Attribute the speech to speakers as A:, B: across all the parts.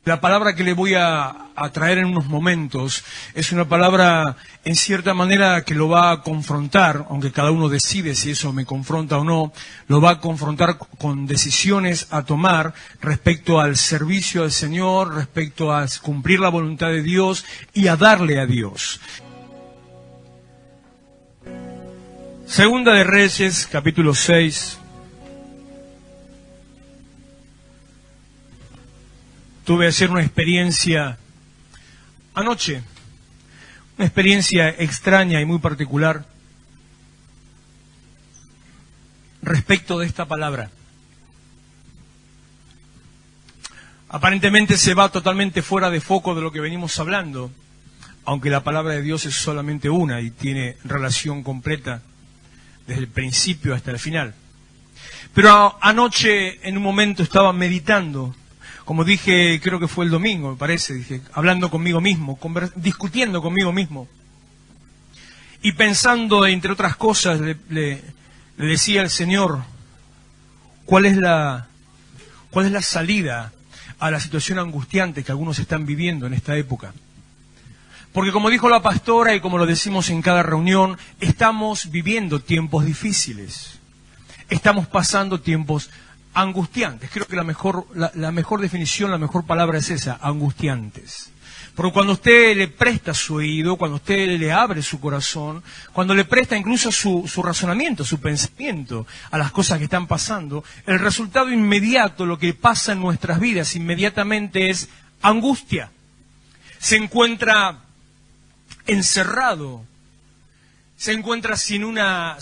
A: La palabra que le voy a traer en unos momentos es una palabra, en cierta manera, que lo va a confrontar, aunque cada uno decide si eso me confronta o no, lo va a confrontar con decisiones a tomar respecto al servicio al Señor, respecto a cumplir la voluntad de Dios y a darle a Dios. Segunda de Reyes, capítulo 6. Tuve ayer una experiencia anoche, una experiencia extraña y muy particular respecto de esta palabra. Aparentemente se va totalmente fuera de foco de lo que venimos hablando, aunque la palabra de Dios es solamente una y tiene relación completa desde el principio hasta el final. Pero anoche en un momento estaba meditando. Como dije, creo que fue el domingo, me parece, dije, hablando conmigo mismo, discutiendo conmigo mismo. Y pensando, entre otras cosas, le decía al Señor, ¿cuál es la salida a la situación angustiante que algunos están viviendo en esta época? Porque como dijo la pastora y como lo decimos en cada reunión, estamos viviendo tiempos difíciles. Estamos pasando tiempos angustiantes. Creo que la mejor definición, la mejor palabra es esa, angustiantes. Porque cuando usted le presta su oído, cuando usted le abre su corazón, cuando le presta incluso su razonamiento, su pensamiento a las cosas que están pasando, el resultado inmediato, lo que pasa en nuestras vidas inmediatamente es angustia. Se encuentra encerrado, se encuentra sin una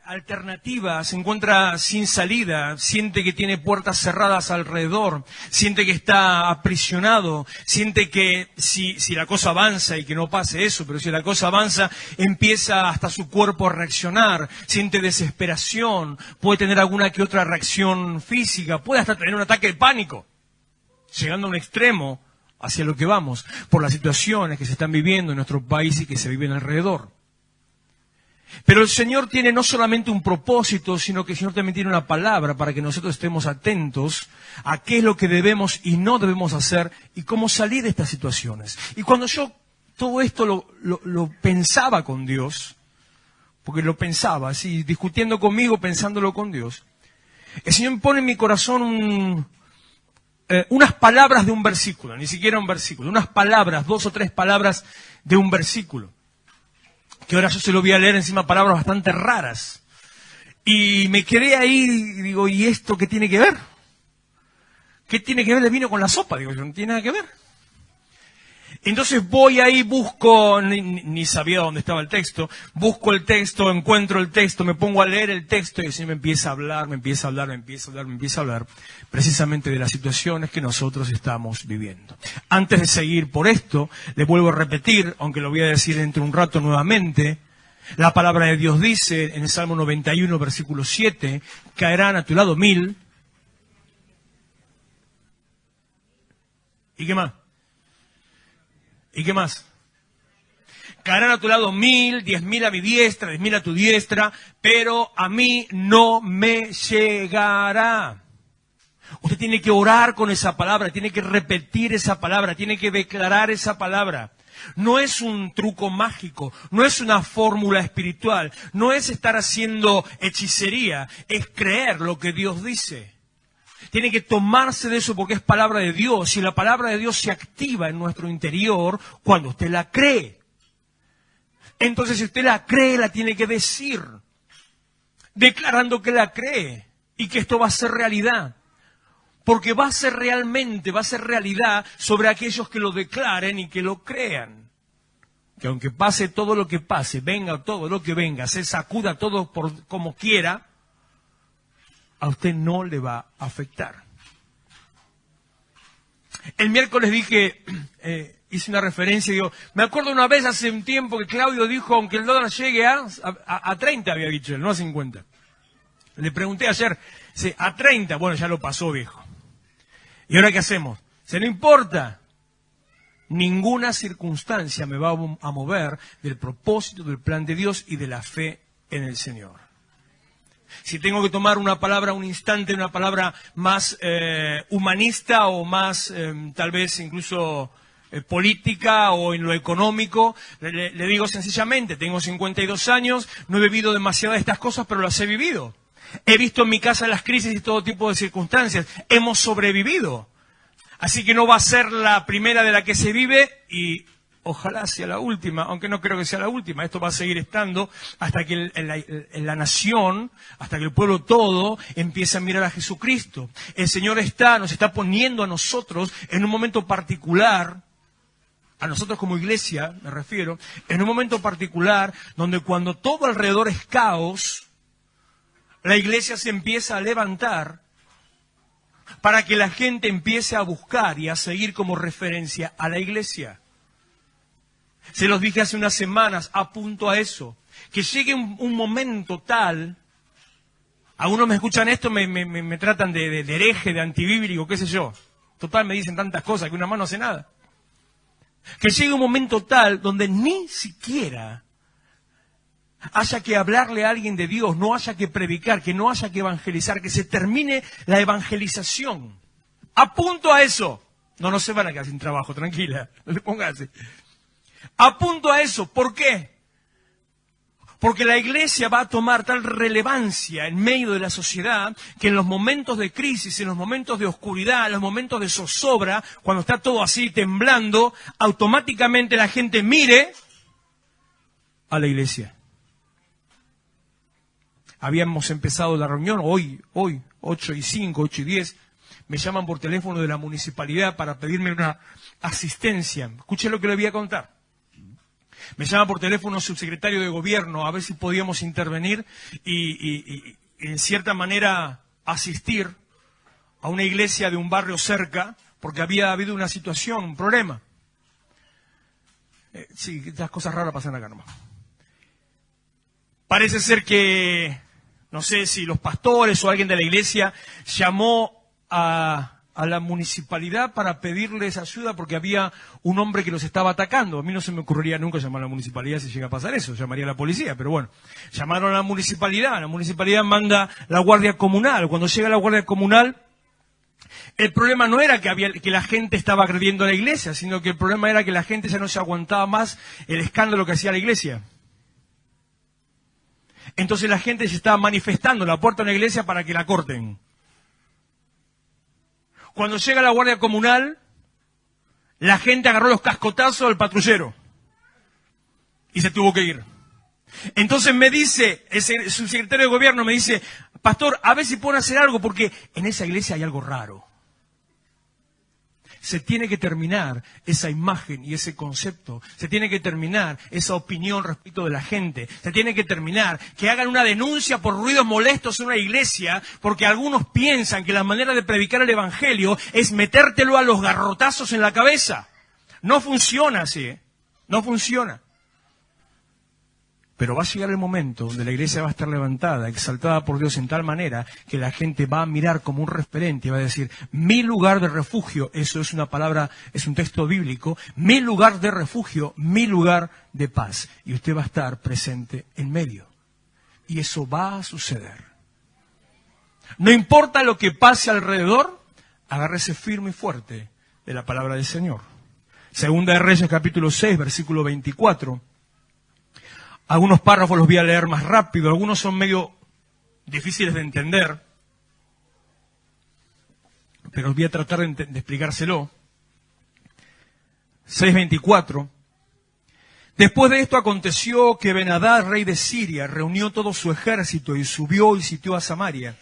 A: alternativa, se encuentra sin salida, siente que tiene puertas cerradas alrededor, siente que está aprisionado, siente que si la cosa avanza, y que no pase eso, pero si la cosa avanza, empieza hasta su cuerpo a reaccionar, siente desesperación, puede tener alguna que otra reacción física, puede hasta tener un ataque de pánico, llegando a un extremo hacia lo que vamos, por las situaciones que se están viviendo en nuestro país y que se viven alrededor. Pero el Señor tiene no solamente un propósito, sino que el Señor también tiene una palabra para que nosotros estemos atentos a qué es lo que debemos y no debemos hacer y cómo salir de estas situaciones. Y cuando yo todo esto lo pensaba con Dios, porque lo pensaba así, discutiendo conmigo, pensándolo con Dios, el Señor pone en mi corazón unas palabras de un versículo, ni siquiera un versículo, unas palabras, 2 o 3 palabras de un versículo. Que ahora yo se lo voy a leer, encima palabras bastante raras. Y me quedé ahí y digo, ¿y esto qué tiene que ver? ¿Qué tiene que ver el vino con la sopa? Digo, yo no tiene nada que ver. Entonces voy ahí, busco, ni sabía dónde estaba el texto, busco el texto, encuentro el texto, me pongo a leer el texto y el Señor me empieza a hablar, precisamente de las situaciones que nosotros estamos viviendo. Antes de seguir por esto, le vuelvo a repetir, aunque lo voy a decir dentro de un rato nuevamente, la palabra de Dios dice en el Salmo 91, versículo 7, caerán a tu lado 1000. ¿Y qué más? ¿Y qué más? Caerán a tu lado 1000, 10.000 a mi diestra, 10.000 a tu diestra, pero a mí no me llegará. Usted tiene que orar con esa palabra, tiene que repetir esa palabra, tiene que declarar esa palabra. No es un truco mágico, no es una fórmula espiritual, no es estar haciendo hechicería, es creer lo que Dios dice. Tiene que tomarse de eso porque es palabra de Dios y la palabra de Dios se activa en nuestro interior cuando usted la cree. Entonces si usted la cree, la tiene que decir, declarando que la cree y que esto va a ser realidad. Porque va a ser realidad sobre aquellos que lo declaren y que lo crean. Que aunque pase todo lo que pase, venga todo lo que venga, se sacuda todo por como quiera, a usted no le va a afectar. El miércoles dije, hice una referencia, digo, me acuerdo una vez hace un tiempo que Claudio dijo, aunque el dólar llegue a 30, había dicho él, no a 50. Le pregunté ayer, a 30, bueno, ya lo pasó, viejo. ¿Y ahora qué hacemos? No importa. Ninguna circunstancia me va a mover del propósito, del plan de Dios y de la fe en el Señor. Si tengo que tomar una palabra, un instante, una palabra más humanista o más tal vez incluso política o en lo económico, le digo sencillamente, tengo 52 años, no he vivido demasiadas de estas cosas, pero las he vivido. He visto en mi casa las crisis y todo tipo de circunstancias. Hemos sobrevivido. Así que no va a ser la primera de la que se vive y ojalá sea la última, aunque no creo que sea la última. Esto va a seguir estando hasta que en la nación, hasta que el pueblo todo empiece a mirar a Jesucristo. El Señor nos está poniendo a nosotros en un momento particular, a nosotros como iglesia, me refiero, en un momento particular donde cuando todo alrededor es caos, la iglesia se empieza a levantar para que la gente empiece a buscar y a seguir como referencia a la iglesia. Se los dije hace unas semanas, apunto a eso, que llegue un momento tal, algunos me escuchan esto, me tratan de hereje, de antibíblico, qué sé yo. Total, me dicen tantas cosas que una mano no hace nada. Que llegue un momento tal donde ni siquiera haya que hablarle a alguien de Dios, no haya que predicar, que no haya que evangelizar, que se termine la evangelización. Apunto a eso. No se van a quedar sin trabajo, tranquila, no le pongas así. Apunto a eso, ¿por qué? Porque la iglesia va a tomar tal relevancia en medio de la sociedad que en los momentos de crisis, en los momentos de oscuridad, en los momentos de zozobra, cuando está todo así temblando, automáticamente la gente mire a la iglesia. Habíamos empezado la reunión, hoy, 8:05, 8:10, me llaman por teléfono de la municipalidad para pedirme una asistencia. Escuché lo que le voy a contar. Me llama por teléfono el subsecretario de Gobierno a ver si podíamos intervenir y en cierta manera asistir a una iglesia de un barrio cerca, porque había habido una situación, un problema. Sí, estas cosas raras pasan acá nomás. Parece ser que, no sé si los pastores o alguien de la iglesia llamó a la municipalidad para pedirles ayuda porque había un hombre que los estaba atacando. A mí no se me ocurriría nunca llamar a la municipalidad si llega a pasar eso, llamaría a la policía, pero bueno, llamaron a la municipalidad manda la guardia comunal. Cuando llega la guardia comunal, el problema no era que la gente estaba agrediendo a la iglesia, sino que el problema era que la gente ya no se aguantaba más el escándalo que hacía la iglesia. Entonces la gente se estaba manifestando en la puerta de una iglesia para que la corten. Cuando llega la guardia comunal, la gente agarró los cascotazos del patrullero y se tuvo que ir. Entonces me dice, el subsecretario de Gobierno me dice, pastor, a ver si pueden hacer algo porque en esa iglesia hay algo raro. Se tiene que terminar esa imagen y ese concepto. Se tiene que terminar esa opinión respecto de la gente. Se tiene que terminar que hagan una denuncia por ruidos molestos en una iglesia, porque algunos piensan que la manera de predicar el evangelio es metértelo a los garrotazos en la cabeza. No funciona así, ¿eh? No funciona. Pero va a llegar el momento donde la iglesia va a estar levantada, exaltada por Dios en tal manera que la gente va a mirar como un referente y va a decir, mi lugar de refugio, eso es una palabra, es un texto bíblico, mi lugar de refugio, mi lugar de paz. Y usted va a estar presente en medio. Y eso va a suceder. No importa lo que pase alrededor, agárrese firme y fuerte de la palabra del Señor. Segunda de Reyes, capítulo 6, versículo 24. Algunos párrafos los voy a leer más rápido, algunos son medio difíciles de entender, pero voy a tratar de explicárselo. 6:24. Después de esto aconteció que Ben-Hadad, rey de Siria, reunió todo su ejército y subió y sitió a Samaria.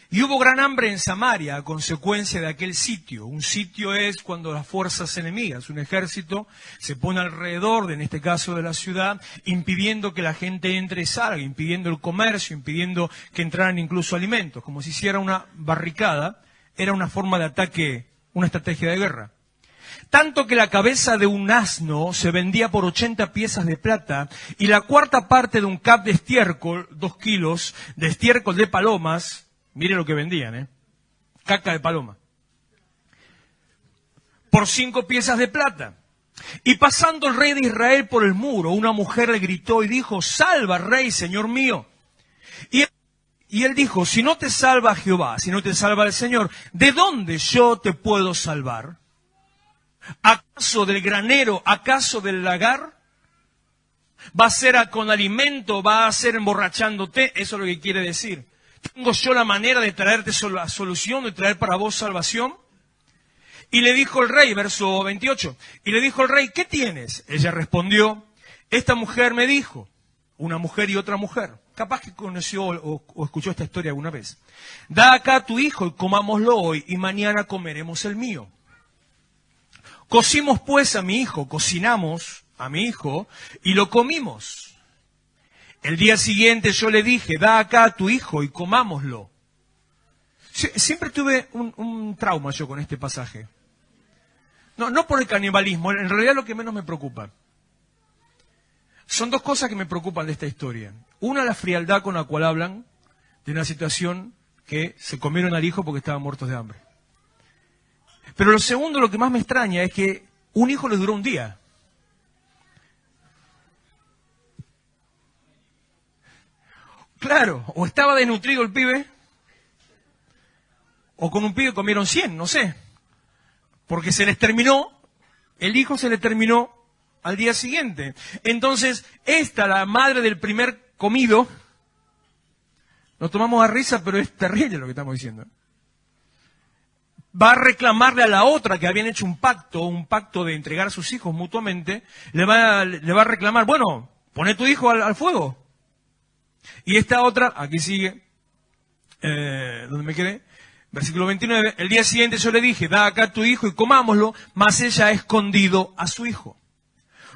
A: Y hubo gran hambre en Samaria a consecuencia de aquel sitio. Un sitio es cuando las fuerzas enemigas, un ejército, se pone alrededor, en este caso de la ciudad, impidiendo que la gente entre y salga, impidiendo el comercio, impidiendo que entraran incluso alimentos. Como si hiciera una barricada, era una forma de ataque, una estrategia de guerra. Tanto que la cabeza de un asno se vendía por 80 piezas de plata y la cuarta parte de un cap de estiércol, 2 kilos, de estiércol de palomas. Mire lo que vendían, caca de paloma. Por 5 piezas de plata. Y pasando el rey de Israel por el muro, una mujer le gritó y dijo, salva, rey, señor mío. Y Y él dijo, si no te salva Jehová, si no te salva el Señor, ¿de dónde yo te puedo salvar? ¿Acaso del granero? ¿Acaso del lagar? ¿Va a ser con alimento? ¿Va a ser emborrachándote? Eso es lo que quiere decir. ¿Tengo yo la manera de traerte la solución, de traer para vos salvación? Y le dijo el rey, verso 28, y le dijo el rey, ¿qué tienes? Ella respondió, esta mujer me dijo, una mujer y otra mujer. Capaz que conoció o escuchó esta historia alguna vez. Da acá a tu hijo y comámoslo hoy, y mañana comeremos el mío. Cocimos pues a mi hijo, cocinamos a mi hijo, y lo comimos. El día siguiente yo le dije, da acá a tu hijo y comámoslo. Siempre tuve un trauma yo con este pasaje. No por el canibalismo, en realidad lo que menos me preocupa. Son dos cosas que me preocupan de esta historia. Una, la frialdad con la cual hablan de una situación que se comieron al hijo porque estaban muertos de hambre. Pero lo segundo, lo que más me extraña, es que un hijo les duró un día. Claro, o estaba desnutrido el pibe, o con un pibe comieron 100, no sé. Porque se les terminó, el hijo se le terminó al día siguiente. Entonces, la madre del primer comido, nos tomamos a risa, pero es terrible lo que estamos diciendo. Va a reclamarle a la otra que habían hecho un pacto de entregar a sus hijos mutuamente, le va a reclamar, bueno, poné tu hijo al fuego. Y esta otra, aquí sigue, donde me quedé, versículo 29, el día siguiente yo le dije, da acá tu hijo y comámoslo, mas ella ha escondido a su hijo.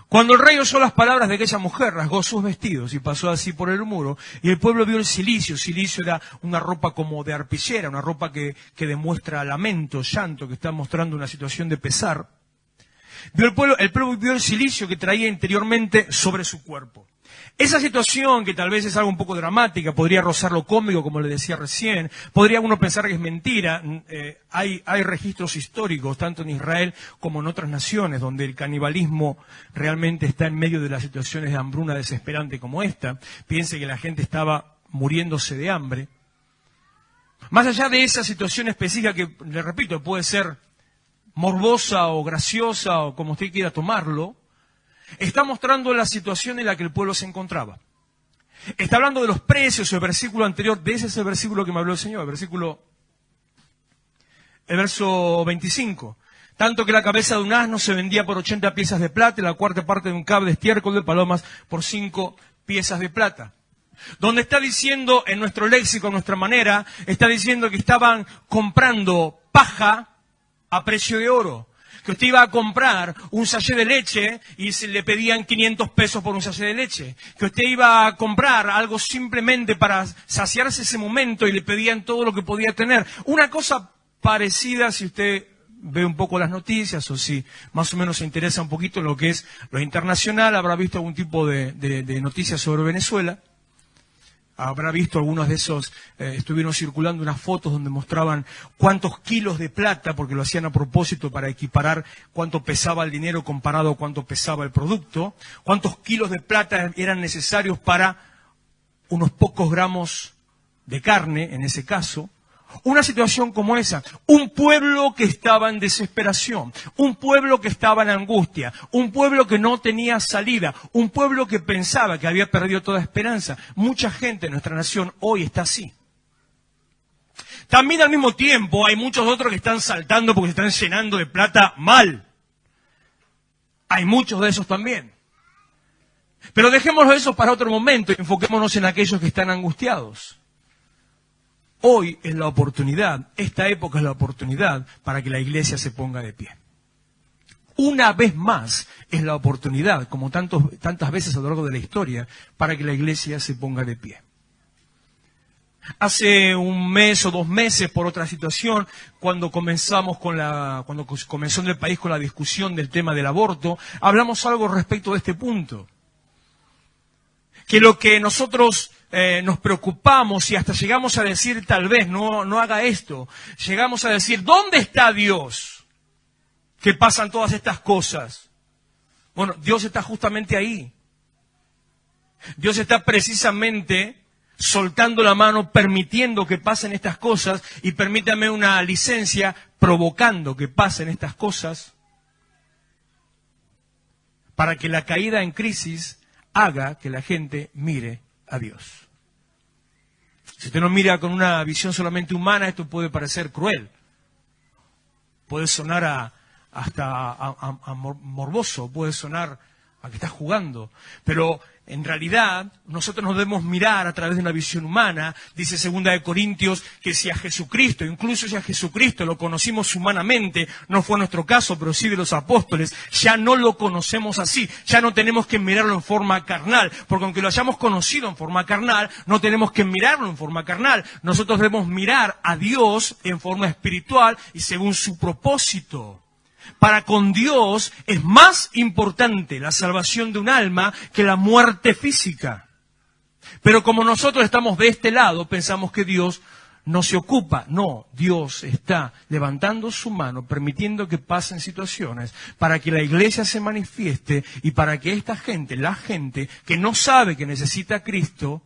A: Cuando el rey oyó las palabras de aquella mujer, rasgó sus vestidos y pasó así por el muro, y el pueblo vio el cilicio. Cilicio era una ropa como de arpillera, una ropa que demuestra lamento, llanto, que está mostrando una situación de pesar. El pueblo vio el cilicio que traía interiormente sobre su cuerpo. Esa situación, que tal vez es algo un poco dramática, podría rozar lo cómico, como le decía recién, podría uno pensar que es mentira. Hay registros históricos, tanto en Israel como en otras naciones, donde el canibalismo realmente está en medio de las situaciones de hambruna desesperante como esta. Piense que la gente estaba muriéndose de hambre. Más allá de esa situación específica que, le repito, puede ser morbosa o graciosa o como usted quiera tomarlo, está mostrando la situación en la que el pueblo se encontraba. Está hablando de los precios. El versículo anterior, de ese es el versículo que me habló el Señor, el verso 25. Tanto que la cabeza de un asno se vendía por 80 piezas de plata y la cuarta parte de un cab de estiércol de palomas por 5 piezas de plata. Donde está diciendo, en nuestro léxico, en nuestra manera, está diciendo que estaban comprando paja a precio de oro. Que usted iba a comprar un sachet de leche y se le pedían 500 pesos por un sachet de leche. Que usted iba a comprar algo simplemente para saciarse ese momento y le pedían todo lo que podía tener. Una cosa parecida, si usted ve un poco las noticias o si más o menos se interesa un poquito en lo que es lo internacional, habrá visto algún tipo de noticias sobre Venezuela. Habrá visto algunos de esos, estuvieron circulando unas fotos donde mostraban cuántos kilos de plata, porque lo hacían a propósito para equiparar cuánto pesaba el dinero comparado a cuánto pesaba el producto, cuántos kilos de plata eran necesarios para unos pocos gramos de carne, en ese caso. Una situación como esa, un pueblo que estaba en desesperación, un pueblo que estaba en angustia, un pueblo que no tenía salida, un pueblo que pensaba que había perdido toda esperanza. Mucha gente en nuestra nación hoy está así. También al mismo tiempo hay muchos otros que están saltando porque se están llenando de plata mal. Hay muchos de esos también. Pero dejémoslo eso para otro momento y enfoquémonos en aquellos que están angustiados. Hoy es la oportunidad, esta época es la oportunidad para que la iglesia se ponga de pie. Una vez más es la oportunidad, como tantas veces a lo largo de la historia, para que la iglesia se ponga de pie. Hace un mes o 2 meses, por otra situación, cuando comenzó en el país con la discusión del tema del aborto, hablamos algo respecto de este punto. Que lo que nosotros nos preocupamos y hasta llegamos a decir, tal vez, no haga esto, llegamos a decir, ¿dónde está Dios? Que pasan todas estas cosas. Bueno, Dios está justamente ahí. Dios está precisamente soltando la mano, permitiendo que pasen estas cosas, y permítame una licencia, provocando que pasen estas cosas, para que la caída en crisis haga que la gente mire a Dios. Si usted no mira con una visión solamente humana, esto puede parecer cruel. Puede sonar hasta morboso, puede sonar a que está jugando. Pero en realidad nosotros nos debemos mirar a través de una visión humana. Dice 2 de Corintios que si a Jesucristo, incluso si a Jesucristo lo conocimos humanamente, no fue nuestro caso, pero sí de los apóstoles, ya no lo conocemos así. Ya no tenemos que mirarlo en forma carnal, porque aunque lo hayamos conocido en forma carnal, no tenemos que mirarlo en forma carnal. Nosotros debemos mirar a Dios en forma espiritual y según su propósito. Para con Dios es más importante la salvación de un alma que la muerte física. Pero como nosotros estamos de este lado, pensamos que Dios no se ocupa. No, Dios está levantando su mano, permitiendo que pasen situaciones para que la iglesia se manifieste y para que esta gente, la gente que no sabe que necesita a Cristo,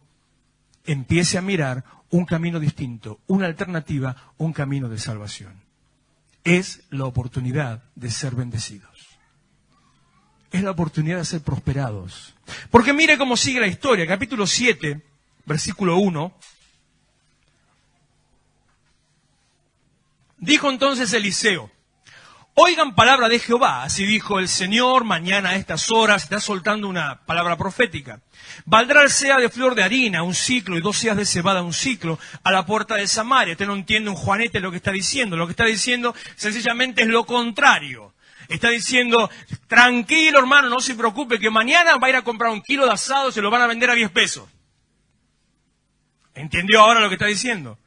A: empiece a mirar un camino distinto, una alternativa, un camino de salvación. Es la oportunidad de ser bendecidos. Es la oportunidad de ser prosperados. Porque mire cómo sigue la historia. Capítulo 7, versículo 1. Dijo entonces Eliseo: oigan palabra de Jehová, así dijo el Señor, mañana a estas horas, está soltando una palabra profética. Valdrá el sea de flor de harina, un ciclo, y 2 seas de cebada, un ciclo, a la puerta de Samaria. Usted no entiende un juanete lo que está diciendo. Lo que está diciendo sencillamente es lo contrario. Está diciendo, tranquilo hermano, no se preocupe, que mañana va a ir a comprar 1 kilo de asado, se lo van a vender a 10 pesos. ¿Entendió ahora lo que está diciendo?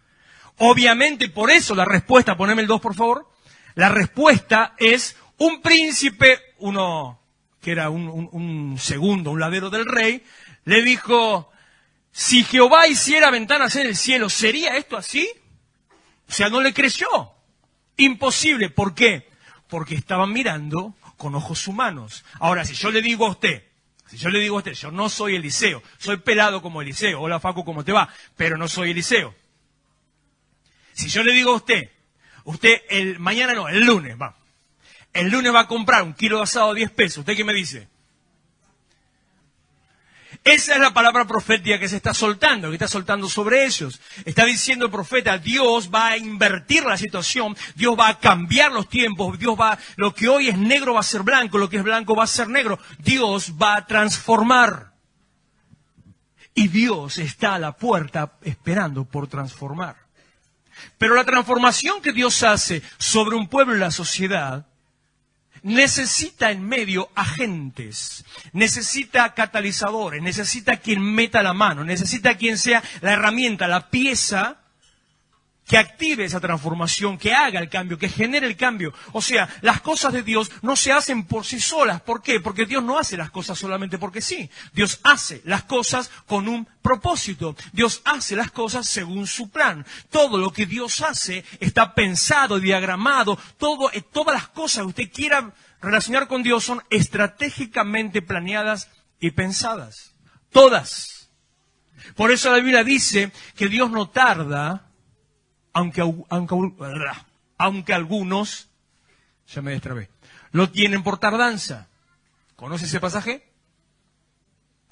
A: Obviamente, por eso la respuesta, poneme el 2 por favor, la respuesta es un príncipe, uno que era un segundo, un ladero del rey, le dijo, si Jehová hiciera ventanas en el cielo, ¿sería esto así? O sea, no le creyó. Imposible. ¿Por qué? Porque estaban mirando con ojos humanos. Ahora, si yo le digo a usted, yo no soy Eliseo, soy pelado como Eliseo. Hola Facu, ¿cómo te va? Pero no soy Eliseo. Si yo le digo a usted el lunes va a comprar 1 kilo de asado a 10 pesos, ¿usted qué me dice? Esa es la palabra profética que se está soltando, que está soltando sobre ellos. Está diciendo el profeta, Dios va a invertir la situación, Dios va a cambiar los tiempos, lo que hoy es negro va a ser blanco, lo que es blanco va a ser negro. Dios va a transformar. Y Dios está a la puerta esperando por transformar. Pero la transformación que Dios hace sobre un pueblo y la sociedad necesita en medio agentes, necesita catalizadores, necesita quien meta la mano, necesita quien sea la herramienta, la pieza que active esa transformación, que haga el cambio, que genere el cambio. O sea, las cosas de Dios no se hacen por sí solas. ¿Por qué? Porque Dios no hace las cosas solamente porque sí. Dios hace las cosas con un propósito. Dios hace las cosas según su plan. Todo lo que Dios hace está pensado, diagramado. Todas las cosas que usted quiera relacionar con Dios son estratégicamente planeadas y pensadas. Todas. Por eso la Biblia dice que Dios no tarda, aunque algunos, ya me destrabé, lo tienen por tardanza. ¿Conoce ese pasaje?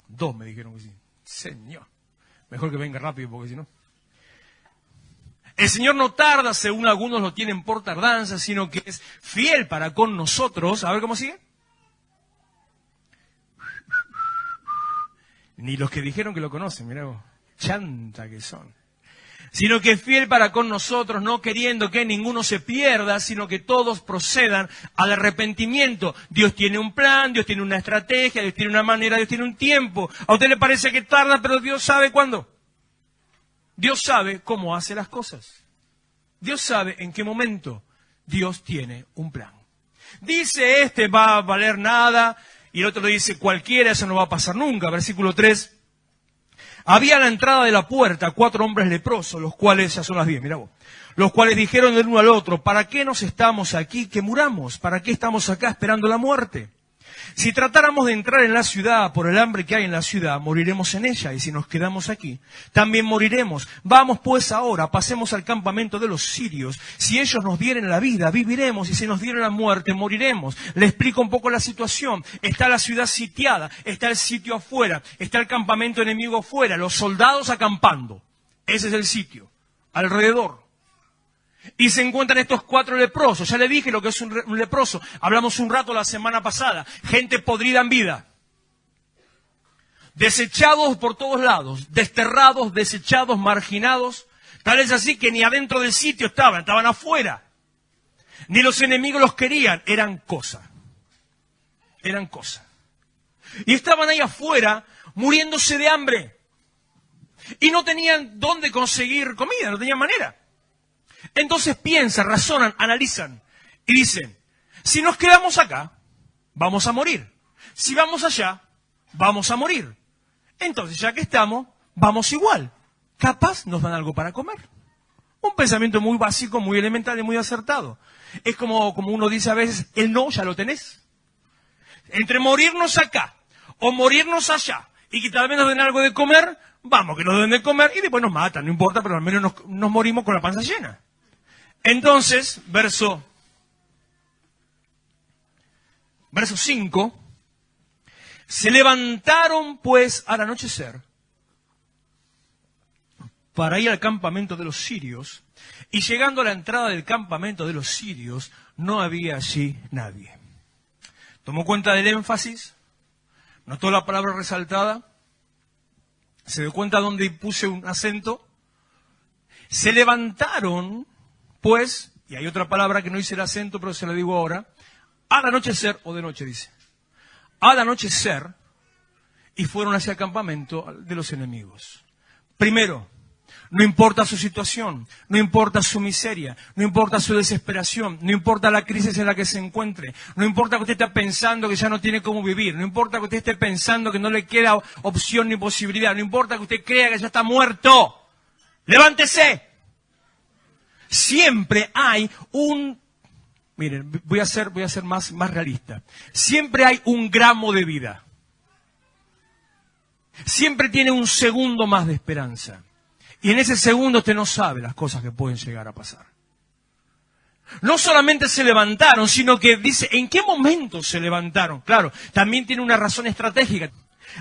A: 2 me dijeron que sí. Señor, mejor que venga rápido porque si no. El Señor no tarda, según algunos lo tienen por tardanza, sino que es fiel para con nosotros. A ver cómo sigue. Ni los que dijeron que lo conocen, mirá vos, chanta que son. Sino que es fiel para con nosotros, no queriendo que ninguno se pierda, sino que todos procedan al arrepentimiento. Dios tiene un plan, Dios tiene una estrategia, Dios tiene una manera, Dios tiene un tiempo. A usted le parece que tarda, pero Dios sabe cuándo. Dios sabe cómo hace las cosas. Dios sabe en qué momento. Dios tiene un plan. Dice, este va a valer nada, y el otro le dice, cualquiera, eso no va a pasar nunca. Versículo 3. Había a la entrada de la puerta 4 hombres leprosos, los cuales, ya son las 10, mirá vos, los cuales dijeron el uno al otro, ¿para qué nos estamos aquí que muramos? ¿Para qué estamos acá esperando la muerte? Si tratáramos de entrar en la ciudad por el hambre que hay en la ciudad, moriremos en ella, y si nos quedamos aquí, también moriremos. Vamos pues ahora, pasemos al campamento de los sirios. Si ellos nos dieren la vida, viviremos, y si nos dieren la muerte, moriremos. Le explico un poco la situación. Está la ciudad sitiada, está el sitio afuera, está el campamento enemigo afuera, los soldados acampando. Ese es el sitio, alrededor. Y se encuentran estos 4 leprosos. Ya le dije lo que es un leproso. Hablamos un rato la semana pasada. Gente podrida en vida. Desechados por todos lados. Desterrados, desechados, marginados. Tal es así que ni adentro del sitio estaban afuera. Ni los enemigos los querían. Eran cosa. Eran cosa. Y estaban ahí afuera muriéndose de hambre. Y no tenían dónde conseguir comida, no tenían manera. Entonces piensan, razonan, analizan y dicen, si nos quedamos acá, vamos a morir. Si vamos allá, vamos a morir. Entonces, ya que estamos, vamos igual. Capaz nos dan algo para comer. Un pensamiento muy básico, muy elemental y muy acertado. Es como uno dice a veces, el no ya lo tenés. Entre morirnos acá o morirnos allá y que tal vez nos den algo de comer, vamos, que nos den de comer y después nos matan, no importa, pero al menos nos morimos con la panza llena. Entonces, verso 5, se levantaron pues al anochecer para ir al campamento de los sirios, y llegando a la entrada del campamento de los sirios, no había allí nadie. ¿Tomó cuenta del énfasis? ¿Notó la palabra resaltada? ¿Se dio cuenta dónde puse un acento? Se levantaron, pues, y hay otra palabra que no hice el acento, pero se la digo ahora, al anochecer, o de noche dice, al anochecer, y fueron hacia el campamento de los enemigos. Primero, no importa su situación, no importa su miseria, no importa su desesperación, no importa la crisis en la que se encuentre, no importa que usted esté pensando que ya no tiene cómo vivir, no importa que usted esté pensando que no le queda opción ni posibilidad, no importa que usted crea que ya está muerto, ¡levántese! Siempre hay miren, voy a ser más realista, siempre hay un gramo de vida, siempre tiene un segundo más de esperanza. Y en ese segundo usted no sabe las cosas que pueden llegar a pasar. No solamente se levantaron, sino que dice, ¿en qué momento se levantaron? Claro, también tiene una razón estratégica.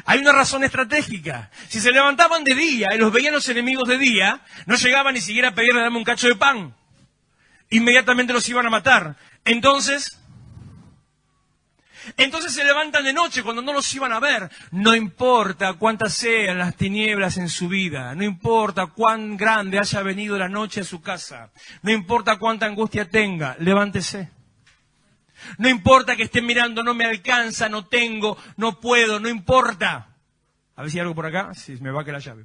A: Hay una razón estratégica. Si se levantaban de día y los veían los enemigos de día, no llegaban ni siquiera a pedirle darme un cacho de pan. Inmediatamente los iban a matar. Entonces se levantan de noche cuando no los iban a ver. No importa cuántas sean las tinieblas en su vida, no importa cuán grande haya venido la noche a su casa, no importa cuánta angustia tenga, levántese. No importa que esté mirando, no me alcanza, no tengo, no puedo, no importa. A ver si hay algo por acá, si me va a quedar la llave.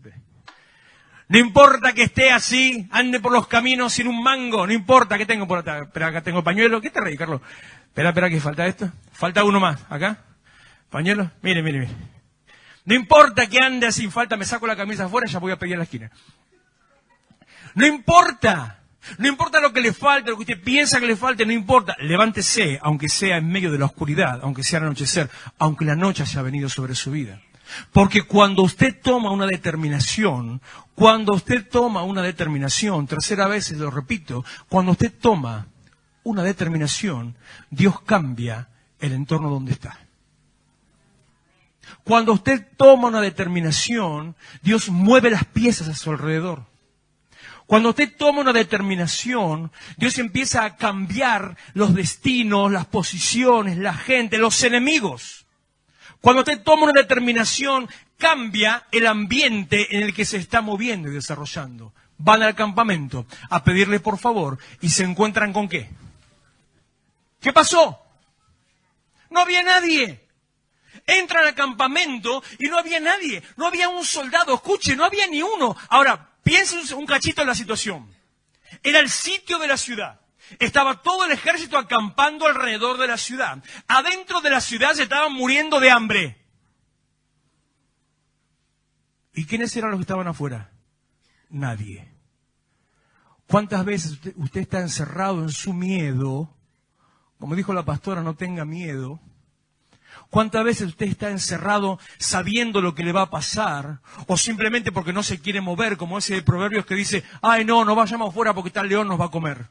A: No importa que esté así, ande por los caminos sin un mango, no importa que tengo por acá. Espera, acá tengo pañuelo. ¿Qué te reí, Carlos? Espera, que falta esto. Falta uno más, acá. Pañuelo. Mire. No importa que ande así, falta, me saco la camisa afuera y ya voy a pedir a la esquina. No importa. No importa lo que le falte, lo que usted piensa que le falte, no importa. Levántese, aunque sea en medio de la oscuridad, aunque sea al anochecer, aunque la noche haya venido sobre su vida. Porque cuando usted toma una determinación, tercera vez lo repito, cuando usted toma una determinación, Dios cambia el entorno donde está. Cuando usted toma una determinación, Dios mueve las piezas a su alrededor. Cuando usted toma una determinación, Dios empieza a cambiar los destinos, las posiciones, la gente, los enemigos. Cuando usted toma una determinación, cambia el ambiente en el que se está moviendo y desarrollando. Van al campamento a pedirle por favor y se encuentran ¿con qué? ¿Qué pasó? No había nadie. Entran al campamento y no había nadie. No había un soldado. Escuche, no había ni uno. Ahora, piensen un cachito en la situación. Era el sitio de la ciudad. Estaba todo el ejército acampando alrededor de la ciudad. Adentro de la ciudad se estaban muriendo de hambre. ¿Y quiénes eran los que estaban afuera? Nadie. ¿Cuántas veces usted está encerrado en su miedo? Como dijo la pastora, no tenga miedo. ¿Cuántas veces usted está encerrado sabiendo lo que le va a pasar? O simplemente porque no se quiere mover, como ese de Proverbios que dice, ay no vayamos afuera porque tal león nos va a comer.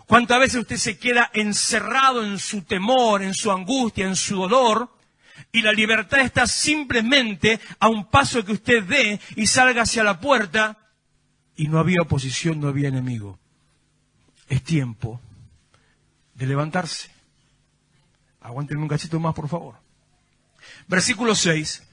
A: ¿Cuántas veces usted se queda encerrado en su temor, en su angustia, en su dolor? Y la libertad está simplemente a un paso que usted dé y salga hacia la puerta y no había oposición, no había enemigo. Es tiempo de levantarse. Aguántenme un cachito más, por favor. Versículo 6.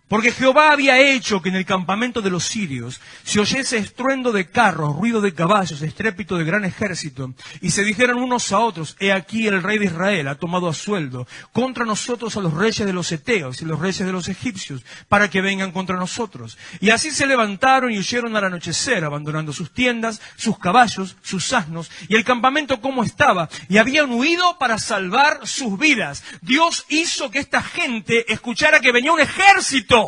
A: Porque Jehová había hecho que en el campamento de los sirios se oyese estruendo de carros, ruido de caballos, estrépito de gran ejército, y se dijeron unos a otros, he aquí el rey de Israel ha tomado a sueldo contra nosotros a los reyes de los heteos y los reyes de los egipcios, para que vengan contra nosotros. Y así se levantaron y huyeron al anochecer, abandonando sus tiendas, sus caballos, sus asnos, y el campamento como estaba, y habían huido para salvar sus vidas. Dios hizo que esta gente escuchara que venía un ejército.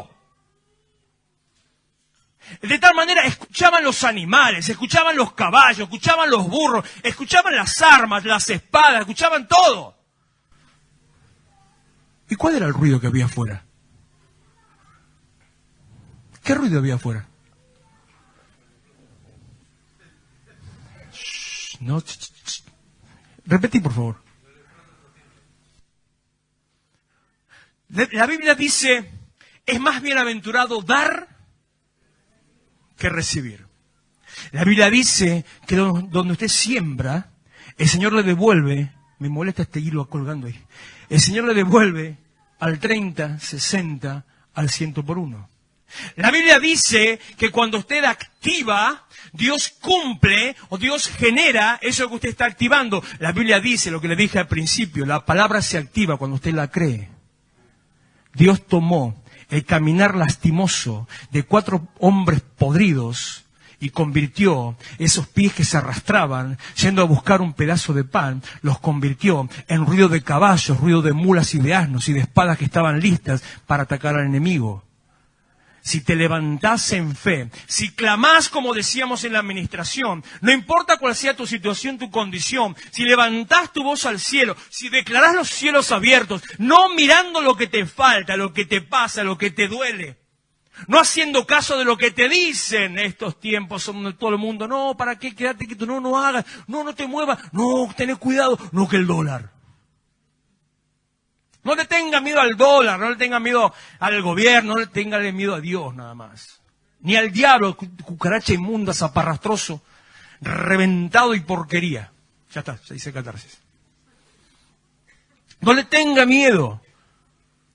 A: De tal manera escuchaban los animales, escuchaban los caballos, escuchaban los burros, escuchaban las armas, las espadas, escuchaban todo. ¿Y cuál era el ruido que había afuera? ¿Qué ruido había afuera? No, repetí, por favor. La Biblia dice, es más bienaventurado dar que recibir. La Biblia dice que donde usted siembra, el Señor le devuelve, me molesta este hilo colgando ahí, el Señor le devuelve al 30, 60, al 100 por 1. La Biblia dice que cuando usted activa, Dios cumple o Dios genera eso que usted está activando. La Biblia dice lo que le dije al principio, la palabra se activa cuando usted la cree. Dios tomó el caminar lastimoso de 4 hombres podridos y convirtió esos pies que se arrastraban yendo a buscar un pedazo de pan, los convirtió en ruido de caballos, ruido de mulas y de asnos y de espadas que estaban listas para atacar al enemigo. Si te levantás en fe, si clamás como decíamos en la administración, no importa cuál sea tu situación, tu condición, si levantás tu voz al cielo, si declarás los cielos abiertos, no mirando lo que te falta, lo que te pasa, lo que te duele, no haciendo caso de lo que te dicen estos tiempos son todo el mundo, no, ¿para qué? Quédate quieto, no hagas, no te muevas, no, tenés cuidado, no que el dólar. No le tenga miedo al dólar, no le tenga miedo al gobierno, no le tenga miedo a Dios nada más. Ni al diablo, cucaracha inmunda, zaparrastroso, reventado y porquería. Ya está, ya dice catarsis. No le tenga miedo,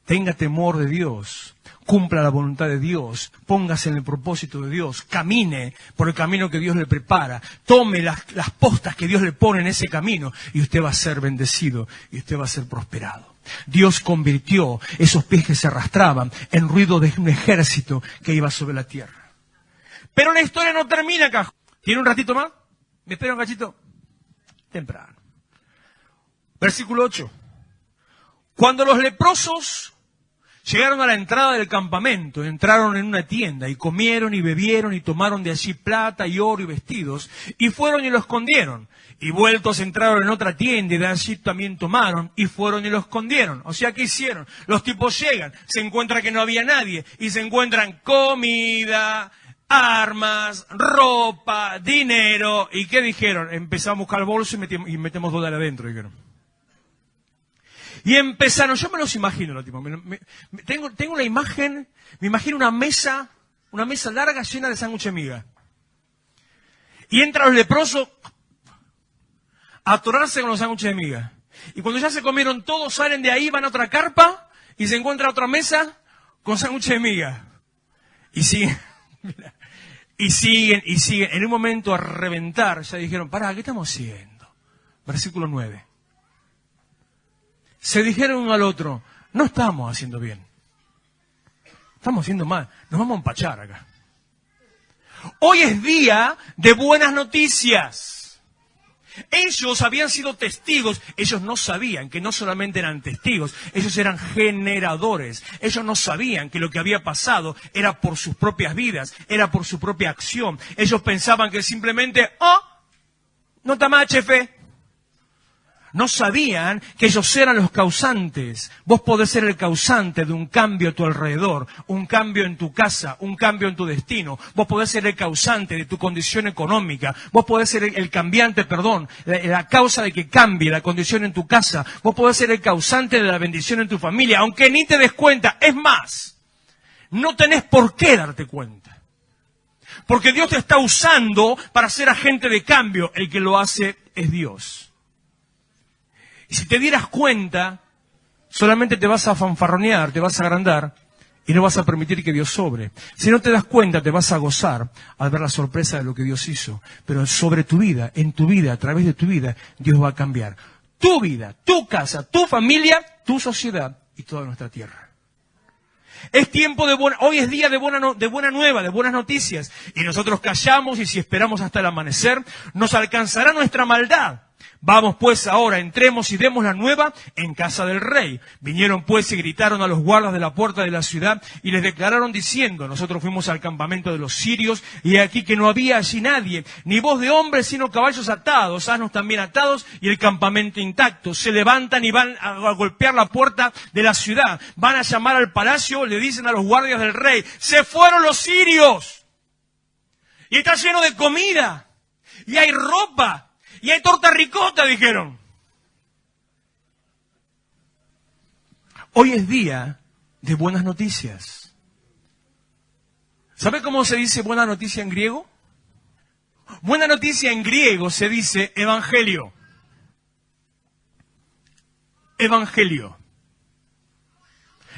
A: tenga temor de Dios, cumpla la voluntad de Dios, póngase en el propósito de Dios, camine por el camino que Dios le prepara, tome las postas que Dios le pone en ese camino y usted va a ser bendecido y usted va a ser prosperado. Dios convirtió esos pies que se arrastraban en ruido de un ejército que iba sobre la tierra. Pero la historia no termina acá. ¿Tiene un ratito más? ¿Me espera un cachito? Temprano. Versículo 8. Cuando los leprosos llegaron a la entrada del campamento, entraron en una tienda y comieron y bebieron y tomaron de allí plata y oro y vestidos y fueron y lo escondieron. Y vueltos entraron en otra tienda y de allí también tomaron y fueron y lo escondieron. O sea, ¿qué hicieron? Los tipos llegan, se encuentran que no había nadie y se encuentran comida, armas, ropa, dinero. ¿Y qué dijeron? Empezamos a buscar el bolso y metemos $2 adentro, dijeron. Y empezaron, yo me los imagino, lo tipo, tengo una imagen, me imagino una mesa larga llena de sándwich de miga. Y entran los leprosos a atorarse con los sándwiches de miga. Y cuando ya se comieron todos, salen de ahí, van a otra carpa y se encuentra otra mesa con sándwiches de miga. Y siguen, y siguen. En un momento a reventar, ya dijeron, pará, ¿qué estamos haciendo? Versículo 9. Se dijeron uno al otro, no estamos haciendo bien. Estamos haciendo mal. Nos vamos a empachar acá. Hoy es día de buenas noticias. Ellos habían sido testigos. Ellos no sabían que no solamente eran testigos, ellos eran generadores. Ellos no sabían que lo que había pasado era por sus propias vidas, era por su propia acción. Ellos pensaban que simplemente, no está mal, jefe. No sabían que ellos eran los causantes. Vos podés ser el causante de un cambio a tu alrededor, un cambio en tu casa, un cambio en tu destino. Vos podés ser el causante de tu condición económica. Vos podés ser el cambiante, la causa de que cambie la condición en tu casa. Vos podés ser el causante de la bendición en tu familia, aunque ni te des cuenta. Es más, no tenés por qué darte cuenta. Porque Dios te está usando para ser agente de cambio. El que lo hace es Dios. Y si te dieras cuenta, solamente te vas a fanfarronear, te vas a agrandar y no vas a permitir que Dios sobre. Si no te das cuenta, te vas a gozar al ver la sorpresa de lo que Dios hizo. Pero sobre tu vida, en tu vida, a través de tu vida, Dios va a cambiar tu vida, tu casa, tu familia, tu sociedad y toda nuestra tierra. Es tiempo hoy es día de buena nueva, de buenas noticias. Y nosotros callamos y si esperamos hasta el amanecer, nos alcanzará nuestra maldad. Vamos pues ahora, entremos y demos la nueva en casa del rey. Vinieron pues y gritaron a los guardas de la puerta de la ciudad y les declararon diciendo, nosotros fuimos al campamento de los sirios y aquí que no había allí nadie, ni voz de hombre sino caballos atados, asnos también atados y el campamento intacto. Se levantan y van a golpear la puerta de la ciudad, van a llamar al palacio, le dicen a los guardias del rey, se fueron los sirios y está lleno de comida y hay ropa. Y hay torta ricota, dijeron. Hoy es día de buenas noticias. ¿Sabe cómo se dice buena noticia en griego? Buena noticia en griego se dice evangelio. Evangelio.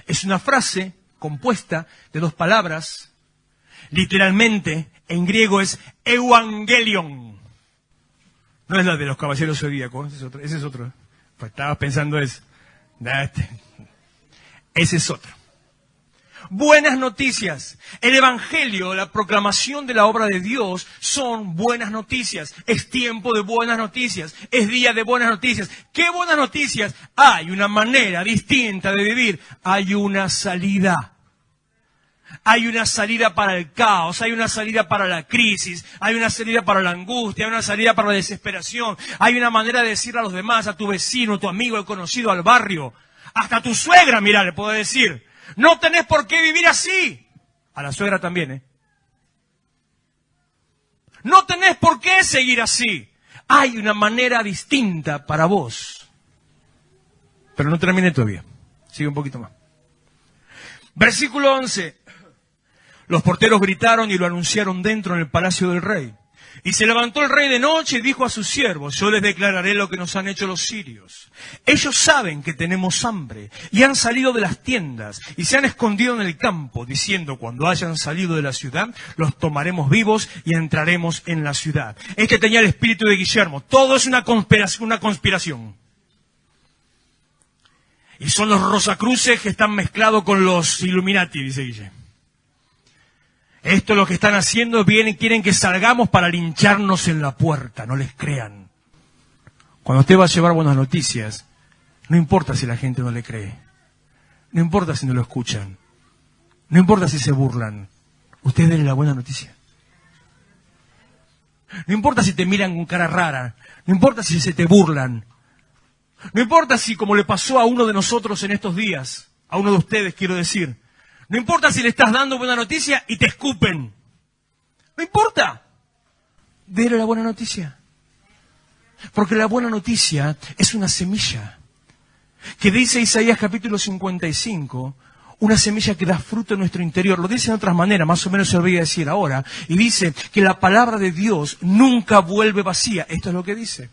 A: Es una frase compuesta de dos palabras. Literalmente, en griego es euangelion. No es la de los caballeros zodíacos, ese es otro. Pues estabas pensando ese es otro. Buenas noticias. El evangelio, la proclamación de la obra de Dios son buenas noticias. Es tiempo de buenas noticias. Es día de buenas noticias. ¿Qué buenas noticias? Hay una manera distinta de vivir. Hay una salida. Hay una salida para el caos, hay una salida para la crisis, hay una salida para la angustia, hay una salida para la desesperación, hay una manera de decirle a los demás, a tu vecino, a tu amigo, al conocido, al barrio, hasta a tu suegra, mirá, le puedo decir, no tenés por qué vivir así. A la suegra también, ¿eh? No tenés por qué seguir así. Hay una manera distinta para vos. Pero no terminé todavía. Sigue un poquito más. Versículo 11. Los porteros gritaron y lo anunciaron dentro en el palacio del rey. Y se levantó el rey de noche y dijo a sus siervos, yo les declararé lo que nos han hecho los sirios. Ellos saben que tenemos hambre y han salido de las tiendas y se han escondido en el campo, diciendo, cuando hayan salido de la ciudad, los tomaremos vivos y entraremos en la ciudad. Este tenía el espíritu de Guillermo. Todo es una conspiración. Y son los Rosacruces que están mezclados con los Illuminati, dice Guillermo. Esto es lo que están haciendo, quieren que salgamos para lincharnos en la puerta, no les crean. Cuando usted va a llevar buenas noticias, no importa si la gente no le cree, no importa si no lo escuchan, no importa si se burlan, usted déle la buena noticia. No importa si te miran con cara rara, no importa si se te burlan, no importa si, como le pasó a uno de nosotros en estos días, a uno de ustedes quiero decir, no importa si le estás dando buena noticia y te escupen. No importa. Dele la buena noticia. Porque la buena noticia es una semilla. Que dice Isaías capítulo 55, una semilla que da fruto en nuestro interior. Lo dice de otras maneras, más o menos se lo voy a decir ahora. Y dice que la palabra de Dios nunca vuelve vacía. Esto es lo que dice.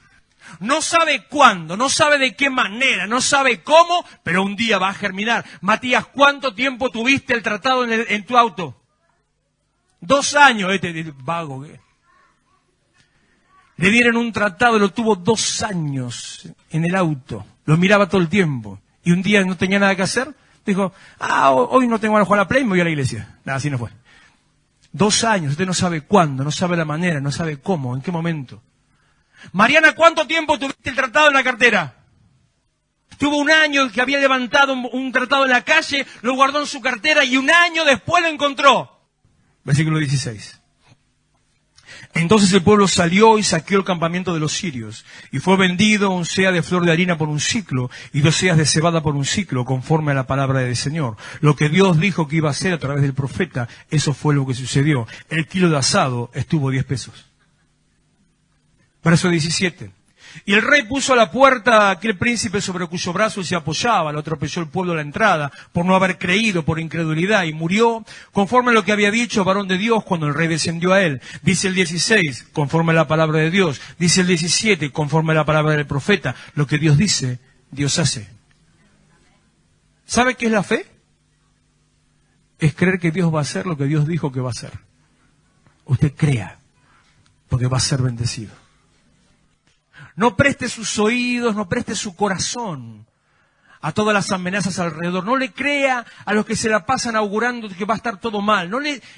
A: No sabe cuándo, no sabe de qué manera, no sabe cómo, pero un día va a germinar. Matías, ¿cuánto tiempo tuviste el tratado en tu auto? 2 años, vago. ¿Qué? Le dieron un tratado, lo tuvo 2 años en el auto. Lo miraba todo el tiempo. Y un día no tenía nada que hacer. Dijo, hoy no tengo ganas de jugar a la Play, me voy a la iglesia. Nada, así no fue. 2 años, usted no sabe cuándo, no sabe la manera, no sabe cómo, en qué momento. Mariana, ¿cuánto tiempo tuviste el tratado en la cartera? Tuvo 1 año que había levantado un tratado en la calle, lo guardó en su cartera y 1 año después lo encontró. Versículo 16. Entonces el pueblo salió y saqueó el campamento de los sirios, y fue vendido un seah de flor de harina por un siclo, y 2 seas de cebada por un siclo, conforme a la palabra del Señor. Lo que Dios dijo que iba a hacer a través del profeta, eso fue lo que sucedió. El kilo de asado estuvo 10 pesos. Verso 17. Y el rey puso a la puerta a aquel príncipe sobre cuyo brazo se apoyaba, lo atropelló el pueblo a la entrada, por no haber creído, por incredulidad, y murió, conforme a lo que había dicho varón de Dios cuando el rey descendió a él. Dice el 16, conforme a la palabra de Dios. Dice el 17, conforme a la palabra del profeta. Lo que Dios dice, Dios hace. ¿Sabe qué es la fe? Es creer que Dios va a hacer lo que Dios dijo que va a hacer. Usted crea, porque va a ser bendecido. No preste sus oídos, no preste su corazón a todas las amenazas alrededor. No le crea a los que se la pasan augurando que va a estar todo mal.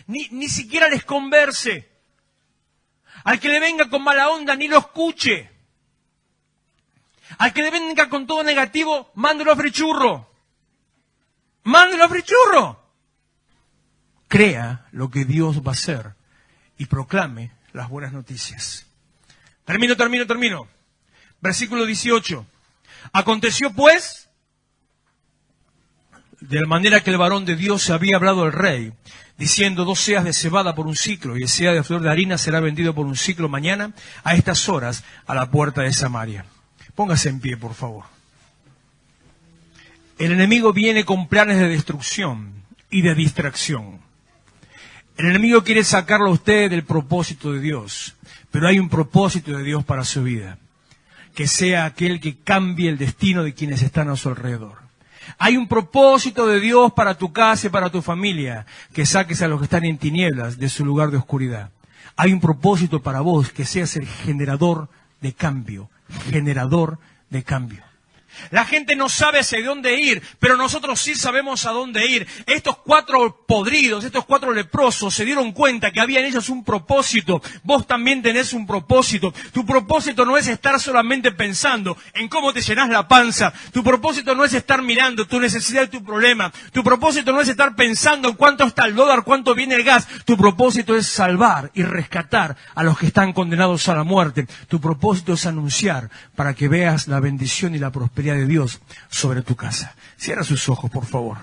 A: Ni siquiera les converse. Al que le venga con mala onda, ni lo escuche. Al que le venga con todo negativo, mándelo a frichurro. Mándelo a frichurro. Crea lo que Dios va a hacer y proclame las buenas noticias. Termino. Versículo 18. Aconteció pues, de la manera que el varón de Dios se había hablado al rey, diciendo 2 seas de cebada por un siclo y el seah de flor de harina será vendido por un siclo mañana a estas horas a la puerta de Samaria. Póngase en pie, por favor. El enemigo viene con planes de destrucción y de distracción. El enemigo quiere sacarlo a usted del propósito de Dios, pero hay un propósito de Dios para su vida, que sea aquel que cambie el destino de quienes están a su alrededor. Hay un propósito de Dios para tu casa y para tu familia, que saques a los que están en tinieblas de su lugar de oscuridad. Hay un propósito para vos, que seas el generador de cambio. La gente no sabe hacia dónde ir, pero nosotros sí sabemos a dónde ir. Estos 4 podridos, estos 4 leprosos se dieron cuenta que había en ellos un propósito. Vos también tenés un propósito. Tu propósito no es estar solamente pensando en cómo te llenás la panza. Tu propósito no es estar mirando tu necesidad y tu problema. Tu propósito no es estar pensando en cuánto está el dólar, cuánto viene el gas. Tu propósito es salvar y rescatar a los que están condenados a la muerte. Tu propósito es anunciar para que veas la bendición y la prosperidad de Dios sobre tu casa. Cierra sus ojos, por favor.